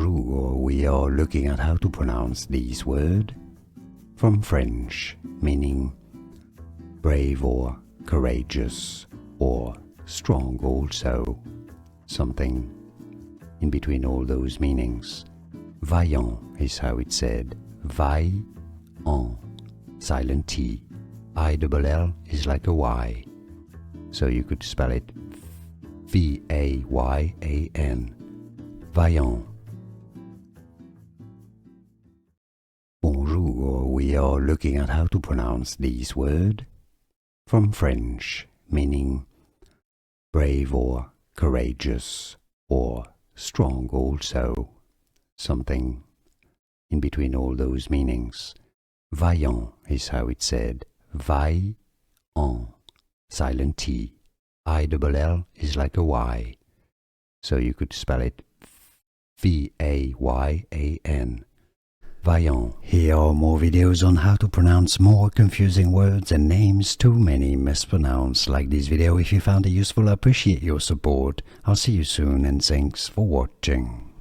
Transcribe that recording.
Bonjour, we are looking at how to pronounce this word from French, meaning brave or courageous or strong also, something in between all those meanings. Vaillant is how it's said. Vaillant, silent T. I-double-L is like a Y, so you could spell it V-A-Y-A-N. Vaillant. Bonjour, we are looking at how to pronounce this word from French, meaning brave or courageous or strong also, something in between all those meanings. Vaillant is how it's said. Vaillant, silent T. I-double-L is like a Y, so you could spell it V-A-Y-A-N. Vaillant. Here are more videos on how to pronounce more confusing words and names too many mispronounced. Like this video if you found it useful. I appreciate your support. I'll see you soon and thanks for watching.